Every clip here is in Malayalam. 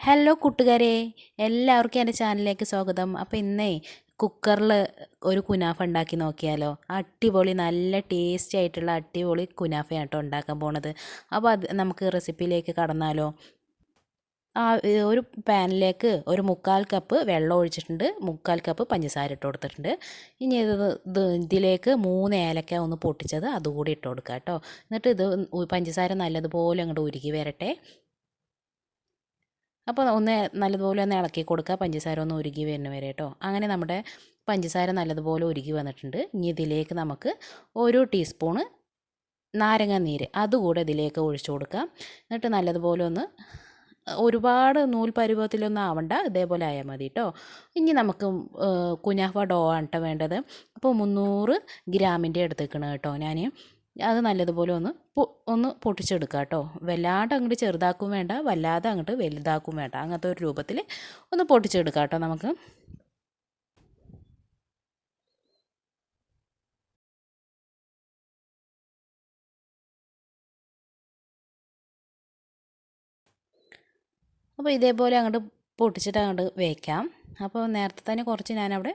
ഹലോ കൂട്ടുകാരെ, എല്ലാവർക്കും എൻ്റെ ചാനലിലേക്ക് സ്വാഗതം. അപ്പോൾ ഇന്നേ കുക്കറിൽ ഒരു കുനാഫ ഉണ്ടാക്കി നോക്കിയാലോ. അടിപൊളി നല്ല ടേസ്റ്റി ആയിട്ടുള്ള അടിപൊളി കുനാഫയാണ് കേട്ടോ ഉണ്ടാക്കാൻ പോണത്. അപ്പോൾ അത് നമുക്ക് റെസിപ്പിയിലേക്ക് കടന്നാലോ. ഒരു പാനിലേക്ക് ഒരു 1/4 കപ്പ് വെള്ളം ഒഴിച്ചിട്ടുണ്ട്, 1/4 കപ്പ് പഞ്ചസാര ഇട്ട് കൊടുത്തിട്ടുണ്ട്. ഇനി ഇതിലേക്ക് 3 ഏലക്ക ഒന്ന് പൊട്ടിച്ചത് അതുകൂടി ഇട്ട് കൊടുക്കുക കേട്ടോ. എന്നിട്ട് പഞ്ചസാര നല്ലതുപോലെ അങ്ങോട്ട് ഉരുകി വരട്ടെ. അപ്പോൾ ഒന്ന് നല്ലതുപോലെ ഒന്ന് ഇളക്കി കൊടുക്കുക, പഞ്ചസാര ഒന്ന് ഉരുകി വരുന്ന വരെ കേട്ടോ. അങ്ങനെ നമ്മുടെ പഞ്ചസാര നല്ലതുപോലെ ഉരുകി വന്നിട്ടുണ്ട്. ഇനി ഇതിലേക്ക് നമുക്ക് 1 ടീസ്പൂണ് നാരങ്ങ നീര് അതുകൂടെ ഇതിലേക്ക് ഒഴിച്ചു കൊടുക്കാം. എന്നിട്ട് നല്ലതുപോലെ ഒന്ന് ഒരുപാട് നൂൽ പരുവത്തിലൊന്നും ആവണ്ട, ഇതേപോലെ ആയാൽ മതി കേട്ടോ. ഇനി നമുക്ക് കുനാഫ ഡോ ആണ് കേട്ടോ വേണ്ടത്. അപ്പോൾ 300 ഗ്രാമിൻ്റെ എടുത്തേക്കണം കേട്ടോ ഞാൻ. അത് നല്ലതുപോലെ ഒന്ന് പൊട്ടിച്ചെടുക്കുക കേട്ടോ. വല്ലാണ്ട് അങ്ങോട്ട് ചെറുതാക്കും വേണ്ട, വല്ലാതെ അങ്ങോട്ട് വലുതാക്കും വേണ്ട, അങ്ങനത്തെ ഒരു രൂപത്തിൽ ഒന്ന് പൊട്ടിച്ചെടുക്കുക കേട്ടോ നമുക്ക്. അപ്പോൾ ഇതേപോലെ അങ്ങോട്ട് പൊട്ടിച്ചിട്ട് അങ്ങോട്ട് വയ്ക്കാം. അപ്പോൾ നേരത്തെ തന്നെ കുറച്ച് ഞാനവിടെ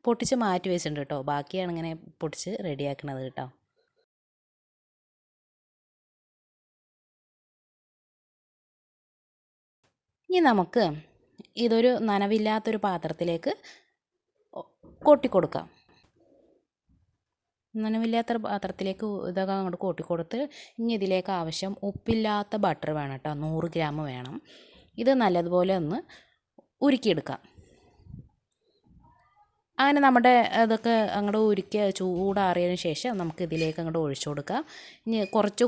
പൊട്ടിച്ച് മാറ്റി വെച്ചിട്ടുണ്ട് കേട്ടോ. ബാക്കിയാണ് ഇങ്ങനെ പൊട്ടിച്ച് റെഡിയാക്കണത് കേട്ടോ. ഇനി നമുക്ക് ഇതൊരു നനവില്ലാത്തൊരു പാത്രത്തിലേക്ക് കൊട്ടിക്കൊടുക്കാം. നനവില്ലാത്ത പാത്രത്തിലേക്ക് ഇതൊക്കെ അങ്ങോട്ട് കൊട്ടിക്കൊടുത്ത് ഇനി ഇതിലേക്ക് ആവശ്യം ഉപ്പില്ലാത്ത ബട്ടർ വേണം കേട്ടോ. 100 ഗ്രാം വേണം. ഇത് നല്ലതുപോലെ ഒന്ന് ഉരുക്കിയെടുക്കാം. അങ്ങനെ നമ്മുടെ അതൊക്കെ അങ്ങോട്ട് ഉരുക്കി ചൂടാറിയതിന് ശേഷം നമുക്ക് ഇതിലേക്ക് അങ്ങോട്ട് ഒഴിച്ചു കൊടുക്കാം. ഇനി കുറച്ച്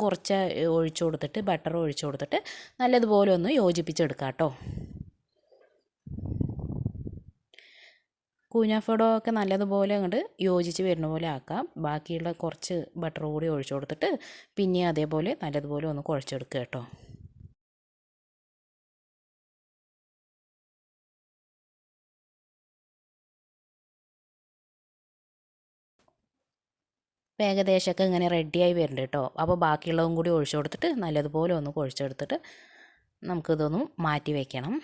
ഒഴിച്ചു കൊടുത്തിട്ട് ബട്ടർ ഒഴിച്ചു കൊടുത്തിട്ട് നല്ലതുപോലെ ഒന്ന് യോജിപ്പിച്ചെടുക്കാം കേട്ടോ. കുനാഫഡോ ഒക്കെ നല്ലതുപോലെ അങ്ങോട്ട് യോജിച്ച് വരുന്ന പോലെ ആക്കാം. ബാക്കിയുള്ള കുറച്ച് ബട്ടർ കൂടി ഒഴിച്ചു കൊടുത്തിട്ട് പിന്നെ അതേപോലെ നല്ലതുപോലെ ഒന്ന് കുഴച്ചെടുക്കുക കേട്ടോ. ഏകദേശമൊക്കെ ഇങ്ങനെ റെഡിയായി വരുന്നുണ്ട് കേട്ടോ. അപ്പോൾ ബാക്കിയുള്ളതും കൂടി ഒഴിച്ചു കൊടുത്തിട്ട് നല്ലതുപോലെ ഒന്ന് കുഴച്ചെടുത്തിട്ട് നമുക്കിതൊന്നും മാറ്റി വയ്ക്കണം.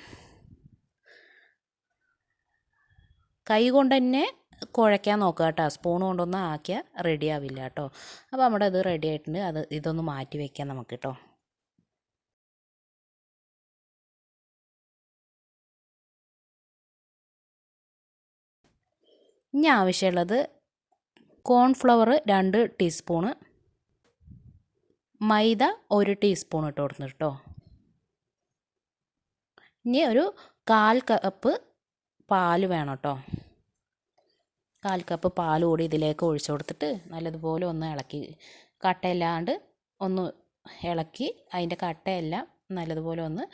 കൈ കൊണ്ട് തന്നെ കുഴയ്ക്കാൻ നോക്കുക കേട്ടോ. സ്പൂൺ കൊണ്ടൊന്നും ആക്കിയാൽ റെഡി ആവില്ല കേട്ടോ. അപ്പോൾ നമ്മുടെ ഇത് റെഡി ആയിട്ടുണ്ട്. ഇതൊന്ന് മാറ്റി വയ്ക്കാം നമുക്ക് കേട്ടോ. ഇനി ആവശ്യമുള്ളത് കോൺഫ്ലവർ 2 ടീസ്പൂണ്, മൈദ 1 ടീസ്പൂൺ ഇട്ട് കൊടുക്കുന്നു കേട്ടോ. ഇനി ഒരു 1/4 കപ്പ് പാൽ വേണം കേട്ടോ. 1/4 കപ്പ് പാൽ കൂടി ഇതിലേക്ക് ഒഴിച്ചു കൊടുത്തിട്ട് നല്ലതുപോലെ ഒന്ന് ഇളക്കി, കട്ടയില്ലാണ്ട് ഒന്ന് ഇളക്കി അതിൻ്റെ കട്ടയെല്ലാം നല്ലതുപോലെ ഒന്ന്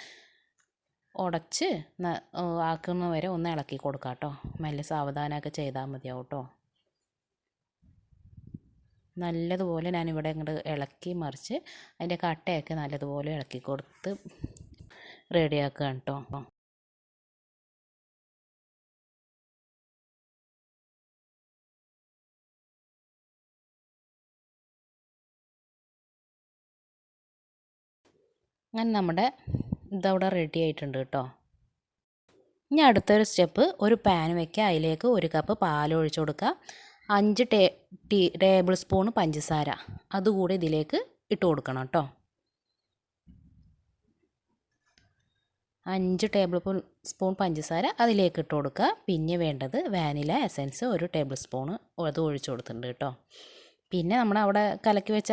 ഉടച്ച് ആക്കുന്ന വരെ ഒന്ന് ഇളക്കി കൊടുക്കാം കേട്ടോ. മെല്ലെ സാവധാനമൊക്കെ ചെയ്താൽ മതിയാവും കേട്ടോ. നല്ലതുപോലെ ഞാനിവിടെ അങ്ങോട്ട് ഇളക്കി മറിച്ച് അതിൻ്റെ കട്ടയൊക്കെ നല്ലതുപോലെ ഇളക്കി കൊടുത്ത് റെഡിയാക്കുക കേട്ടോ. അങ്ങനെ നമ്മുടെ ഇതവിടെ റെഡി ആയിട്ടുണ്ട് കേട്ടോ. ഇനി അടുത്തൊരു സ്റ്റെപ്പ്, ഒരു പാൻ വയ്ക്കുക, അതിലേക്ക് 1 കപ്പ് പാൽ ഒഴിച്ചു കൊടുക്കുക. 5 ടേബിൾ സ്പൂൺ പഞ്ചസാര അതുകൂടി ഇതിലേക്ക് ഇട്ട് കൊടുക്കണം കേട്ടോ. 5 ടേബിൾ സ്പൂൺ പഞ്ചസാര അതിലേക്ക് ഇട്ട് കൊടുക്കുക. പിന്നെ വേണ്ടത് വാനില എസൻസ് 1 ടേബിൾ സ്പൂൺ അത് ഒഴിച്ചു കൊടുത്തിട്ടുണ്ട് കേട്ടോ. പിന്നെ നമ്മളവിടെ കലക്കി വെച്ച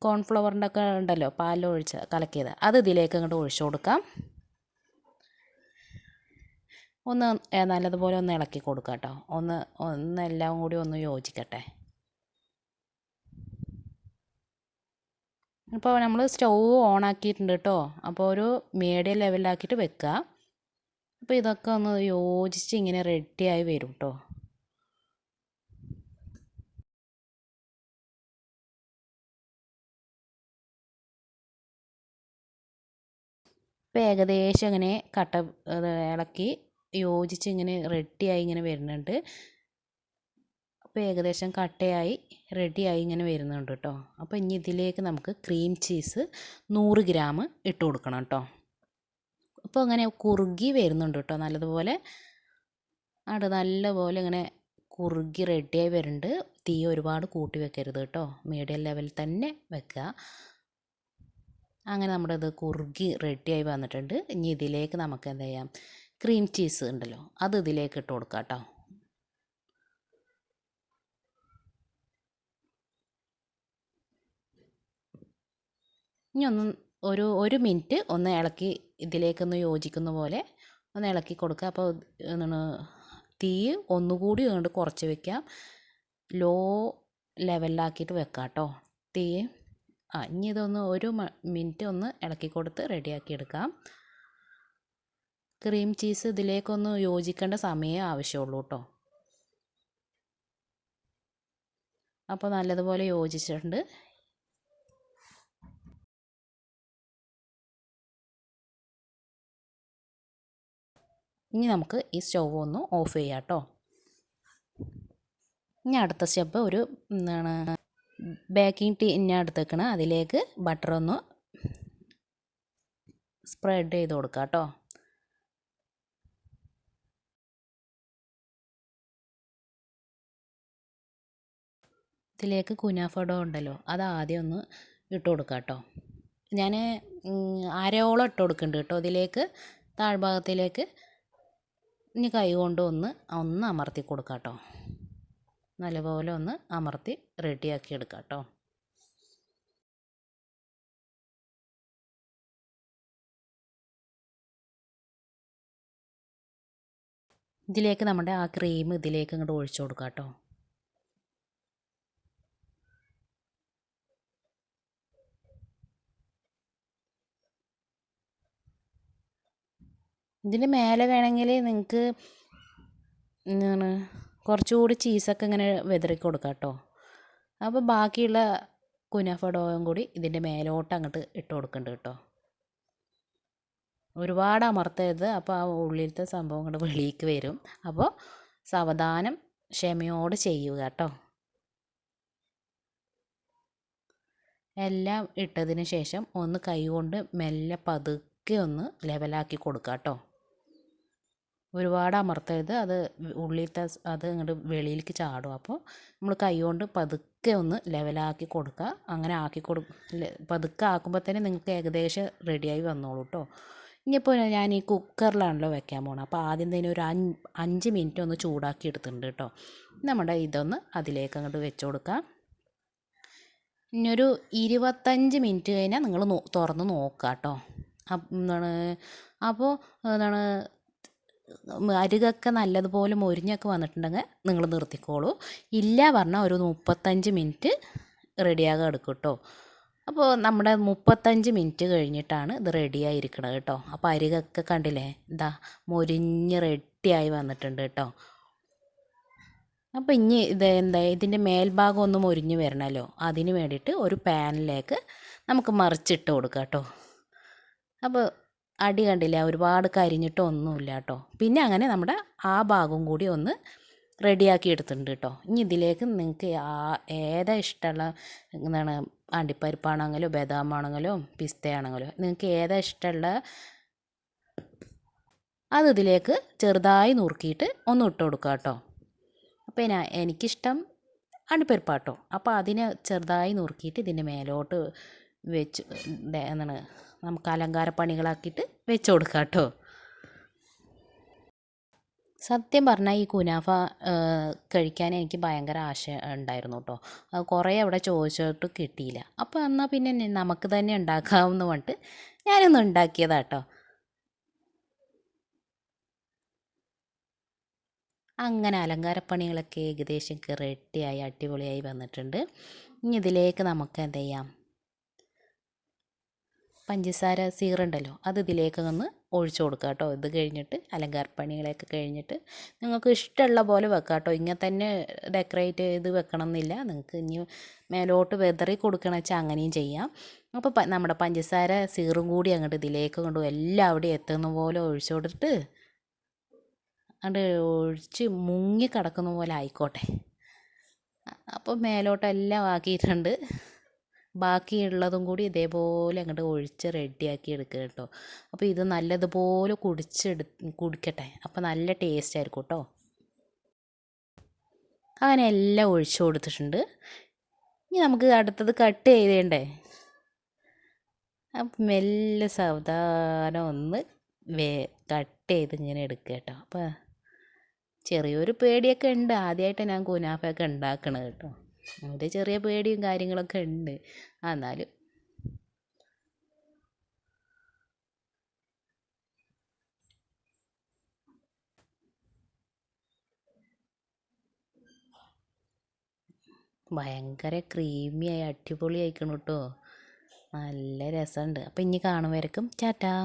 കോൺഫ്ലവറിൻ്റെ ഒക്കെ ഉണ്ടല്ലോ, പാലൊഴിച്ച് കലക്കിയത്, അത് ഇതിലേക്ക് അങ്ങോട്ട് ഒഴിച്ചു കൊടുക്കാം. ഒന്ന് നല്ലതുപോലെ ഒന്ന് ഇളക്കി കൊടുക്കുക കേട്ടോ. എല്ലാം കൂടി ഒന്ന് യോജിക്കട്ടെ. ഇപ്പോൾ നമ്മൾ സ്റ്റൗ ഓണാക്കിയിട്ടുണ്ട് കേട്ടോ. അപ്പോൾ ഒരു മീഡിയം ലെവലിലാക്കിയിട്ട് വെക്കുക. അപ്പോൾ ഇതൊക്കെ ഒന്ന് യോജിച്ച് ഇങ്ങനെ റെഡിയായി വരും കേട്ടോ. ഇപ്പോൾ ഏകദേശം ഇങ്ങനെ ഇളക്കി യോജിച്ച് ഇങ്ങനെ റെഡിയായി ഇങ്ങനെ വരുന്നുണ്ട്. അപ്പോൾ ഏകദേശം കട്ടയായി റെഡിയായി ഇങ്ങനെ വരുന്നുണ്ട് കേട്ടോ. അപ്പോൾ ഇനി ഇതിലേക്ക് നമുക്ക് ക്രീം ചീസ് 100 ഗ്രാം ഇട്ട് കൊടുക്കണം കേട്ടോ. ഇപ്പോൾ ഇങ്ങനെ കുറുകി വരുന്നുണ്ട് കേട്ടോ നല്ലതുപോലെ. നല്ലപോലെ ഇങ്ങനെ കുറുകി റെഡിയായി വരുന്നുണ്ട്. തീ ഒരുപാട് കൂട്ടി വെക്കരുത് കേട്ടോ, മീഡിയം ലെവലിൽ തന്നെ വെക്കുക. അങ്ങനെ നമ്മുടെ ഇത് കുറുകി റെഡിയായി വന്നിട്ടുണ്ട്. ഇനി ഇതിലേക്ക് നമുക്ക് എന്ത് ചെയ്യാം, ക്രീം ചീസ് ഉണ്ടല്ലോ അത് ഇതിലേക്ക് ഇട്ട് കൊടുക്കാം കേട്ടോ. ഇനി ഒരു മിനിറ്റ് ഒന്ന് ഇളക്കി ഇതിലേക്കൊന്ന് യോജിക്കുന്ന പോലെ ഒന്ന് ഇളക്കി കൊടുക്കുക. അപ്പോൾ എന്താണ് തീ ഒന്നുകൂടി അങ്ങോട്ട് കുറച്ച് വെക്കാം, ലോ ലെവലിലാക്കിയിട്ട് വെക്കാം കേട്ടോ തീ. ഇനി ഇതൊന്ന് ഒരു മിനിറ്റ് ഒന്ന് ഇളക്കി കൊടുത്ത് റെഡിയാക്കി എടുക്കാം. ക്രീം ചീസ് ഇതിലേക്കൊന്ന് യോജിക്കേണ്ട സമയമേ ആവശ്യമുള്ളൂ കേട്ടോ. അപ്പോൾ നല്ലതുപോലെ യോജിച്ചിട്ടുണ്ട്. ഇനി നമുക്ക് ഈ സ്റ്റൗവ് ഒന്ന് ഓഫ് ചെയ്യാം കേട്ടോ. ഇനി അടുത്ത സ്റ്റെപ്പ് ഒരു എന്താണ് ബേക്കിംഗ് ടീന്നെ എടുത്തേക്കണം, അതിലേക്ക് ബട്ടർ ഒന്ന് സ്പ്രെഡ് ചെയ്ത് കൊടുക്കുക കേട്ടോ. ഇതിലേക്ക് കുനാഫ ഡോ ഉണ്ടല്ലോ അത് ആദ്യം ഒന്ന് ഇട്ട് കൊടുക്കുക കേട്ടോ. ഞാൻ അരയോളം ഇട്ട് കൊടുക്കുന്നുണ്ട് കേട്ടോ ഇതിലേക്ക്, താഴ്ഭാഗത്തിലേക്ക്. ഇനി കൈ കൊണ്ട് ഒന്ന് അമർത്തി കൊടുക്കാം കേട്ടോ. നല്ലപോലെ ഒന്ന് അമർത്തി റെഡിയാക്കി എടുക്കാം കേട്ടോ. ഇതിലേക്ക് നമ്മുടെ ആ ക്രീം ഇതിലേക്ക് ഇങ്ങോട്ട് ഒഴിച്ചു കൊടുക്കാം കേട്ടോ. ഇതിൻ്റെ മേലെ വേണമെങ്കിൽ നിങ്ങൾക്ക് എന്താണ് കുറച്ചുകൂടി ചീസൊക്കെ ഇങ്ങനെ വിതറി കൊടുക്കാം കേട്ടോ. അപ്പോൾ ബാക്കിയുള്ള കുനാഫ ഡോയും കൂടി ഇതിൻ്റെ മേലോട്ട് അങ്ങോട്ട് ഇട്ട് കൊടുക്കുന്നുണ്ട് കേട്ടോ. ഒരുപാട് അമർത്തരുത്, അപ്പോൾ ആ ഉള്ളിലത്തെ സംഭവം കൊണ്ട് വെളിയിലേക്ക് വരും. അപ്പോൾ സാവധാനം ക്ഷമയോടെ ചെയ്യുക കേട്ടോ. എല്ലാം ഇട്ടതിന് ശേഷം ഒന്ന് കൈ കൊണ്ട് മെല്ലെ പതുക്കെ ഒന്ന് ലെവലാക്കി കൊടുക്കുക കേട്ടോ. ഒരുപാട് അമർത്തരുത്, അത് ഉള്ളിലത്തെ അത് ഇങ്ങോട്ട് വെളിയിലേക്ക് ചാടും. അപ്പോൾ നമ്മൾ കൈ കൊണ്ട് പതുക്കെ ഒന്ന് ലെവലാക്കി കൊടുക്കുക. അങ്ങനെ പതുക്കെ ആക്കുമ്പോൾ തന്നെ നിങ്ങൾക്ക് ഏകദേശം റെഡിയായി വന്നോളൂ കേട്ടോ. ഇനിയിപ്പോൾ ഞാൻ ഈ കുക്കറിലാണല്ലോ വെക്കാൻ പോകണം, അപ്പോൾ ആദ്യം തന്നെ ഒരു 5 മിനിറ്റ് ഒന്ന് ചൂടാക്കി എടുത്തിട്ടുണ്ട് കേട്ടോ. നമ്മുടെ ഇതൊന്ന് അതിലേക്ക് അങ്ങോട്ട് വെച്ച് കൊടുക്കാം. ഇനിയൊരു 25 മിനിറ്റ് കഴിഞ്ഞാൽ നിങ്ങൾ തുറന്ന് നോക്കുക കേട്ടോ. അപ്പോൾ എന്താണ് അരികൊക്കെ നല്ലതുപോലെ മൊരിഞ്ഞൊക്കെ വന്നിട്ടുണ്ടെങ്കിൽ നിങ്ങൾ നിർത്തിക്കോളൂ. ഇല്ല പറഞ്ഞാൽ ഒരു 35 മിനിറ്റ് റെഡിയാകാൻ എടുക്കും കേട്ടോ. അപ്പോൾ നമ്മുടെ 35 മിനിറ്റ് കഴിഞ്ഞിട്ടാണ് ഇത് റെഡിയായിരിക്കണത് കേട്ടോ. അപ്പോൾ അരികൊക്കെ കണ്ടില്ലേ, മൊരിഞ്ഞ് റെഡിയായി വന്നിട്ടുണ്ട് കേട്ടോ. അപ്പോൾ ഇനി ഇതിൻ്റെ മേൽഭാഗം ഒന്ന് മൊരിഞ്ഞ് വരണമല്ലോ, അതിന് വേണ്ടിയിട്ട് ഒരു പാനിലേക്ക് നമുക്ക് മറിച്ചിട്ട് കൊടുക്കാം കേട്ടോ. അപ്പോൾ അടി കണ്ടില്ല, ഒരുപാട് കരിഞ്ഞിട്ടൊന്നുമില്ല കേട്ടോ. പിന്നെ അങ്ങനെ നമ്മുടെ ആ ഭാഗവും കൂടി ഒന്ന് റെഡിയാക്കി എടുത്തിട്ടുണ്ട് കേട്ടോ. ഇനി ഇതിലേക്ക് നിങ്ങൾക്ക് ഏതാ ഇഷ്ടമുള്ള അണ്ടിപ്പരിപ്പാണെങ്കിലോ ബദാമാണെങ്കിലോ പിസ്തയാണെങ്കിലോ നിങ്ങൾക്ക് ഏതാ ഇഷ്ടമുള്ള അത് ഇതിലേക്ക് ചെറുതായി നുറുക്കിയിട്ട് ഒന്ന് ഇട്ട് കൊടുക്കുക കേട്ടോ. അപ്പോൾ എനിക്കിഷ്ടം അണ്ടിപ്പരിപ്പാട്ടോ, അപ്പോൾ അതിനെ ചെറുതായി നുറുക്കിയിട്ട് ഇതിൻ്റെ മേലോട്ട് വെച്ച് നമുക്ക് അലങ്കാരപ്പണികളാക്കിയിട്ട് വെച്ച് കൊടുക്കാം കേട്ടോ. സത്യം പറഞ്ഞാൽ ഈ കുനാഫ കഴിക്കാൻ എനിക്ക് ഭയങ്കര ആശ ഉണ്ടായിരുന്നു കേട്ടോ. അത് കുറേ അവിടെ ചോദിച്ചിട്ട് കിട്ടിയില്ല. അപ്പോൾ എന്നാൽ പിന്നെ നമുക്ക് തന്നെ ഉണ്ടാക്കാമെന്ന് പറഞ്ഞിട്ട് ഞാനൊന്ന് ഉണ്ടാക്കിയതാട്ടോ. അങ്ങനെ അലങ്കാരപ്പണികളൊക്കെ ഏകദേശം റെഡിയായി അടിപൊളിയായി വന്നിട്ടുണ്ട്. ഇനി ഇതിലേക്ക് നമുക്ക് എന്ത് ചെയ്യാം, പഞ്ചസാര സീറുണ്ടല്ലോ അത് ഇതിലേക്ക് ഒന്ന് ഒഴിച്ചു കൊടുക്കുക കേട്ടോ. ഇത് കഴിഞ്ഞിട്ട് അലങ്കാരപ്പണികളൊക്കെ കഴിഞ്ഞിട്ട് നിങ്ങൾക്ക് ഇഷ്ടമുള്ള പോലെ വെക്കാം കേട്ടോ. ഇങ്ങനെ തന്നെ ഡെക്കറേറ്റ് ചെയ്ത് വെക്കണം എന്നില്ല, നിങ്ങൾക്ക് ഇനി മേലോട്ട് വെതറി കൊടുക്കണമെന്ന് വെച്ചാൽ അങ്ങനെയും ചെയ്യാം. അപ്പോൾ നമ്മുടെ പഞ്ചസാര സീറും കൂടി അങ്ങോട്ട് ഇതിലേക്ക് കൊണ്ട് എല്ലാവിടെയും എത്തുന്ന പോലെ ഒഴിച്ചു കൊടുത്തിട്ട് അങ്ങോട്ട് ഒഴിച്ച് മുങ്ങി കിടക്കുന്ന പോലെ ആയിക്കോട്ടെ. അപ്പോൾ മേലോട്ടെല്ലാം ആക്കിയിട്ടുണ്ട്. ബാക്കിയുള്ളതും കൂടി ഇതേപോലെ അങ്ങോട്ട് ഒഴിച്ച് റെഡിയാക്കി എടുക്കുക കേട്ടോ. അപ്പോൾ ഇത് നല്ലതുപോലെ കുടിക്കട്ടെ, അപ്പോൾ നല്ല ടേസ്റ്റ് ആയിരിക്കും കേട്ടോ. അങ്ങനെ എല്ലാം ഒഴിച്ചു കൊടുത്തിട്ടുണ്ട്. ഇനി നമുക്ക് അടുത്തത് കട്ട് ചെയ്തേണ്ടേ. അപ്പം മെല്ലെ സാവധാനം ഒന്ന് കട്ട് ചെയ്ത് ഇങ്ങനെ എടുക്കുക കേട്ടോ. അപ്പോൾ ചെറിയൊരു പേടിയൊക്കെ ഉണ്ട്, ആദ്യമായിട്ട് ഞാൻ കുനാഫയൊക്കെ ഉണ്ടാക്കണത് കേട്ടോ. അതിൻ്റെ ചെറിയ പേടിയും കാര്യങ്ങളൊക്കെ ഉണ്ട്. എന്നാലും ഭയങ്കര ക്രീമിയായി അടിപൊളി ആയിക്കണം കേട്ടോ. നല്ല രസമുണ്ട്. അപ്പം ഇനി കാണും വരക്കും ടാറ്റാ.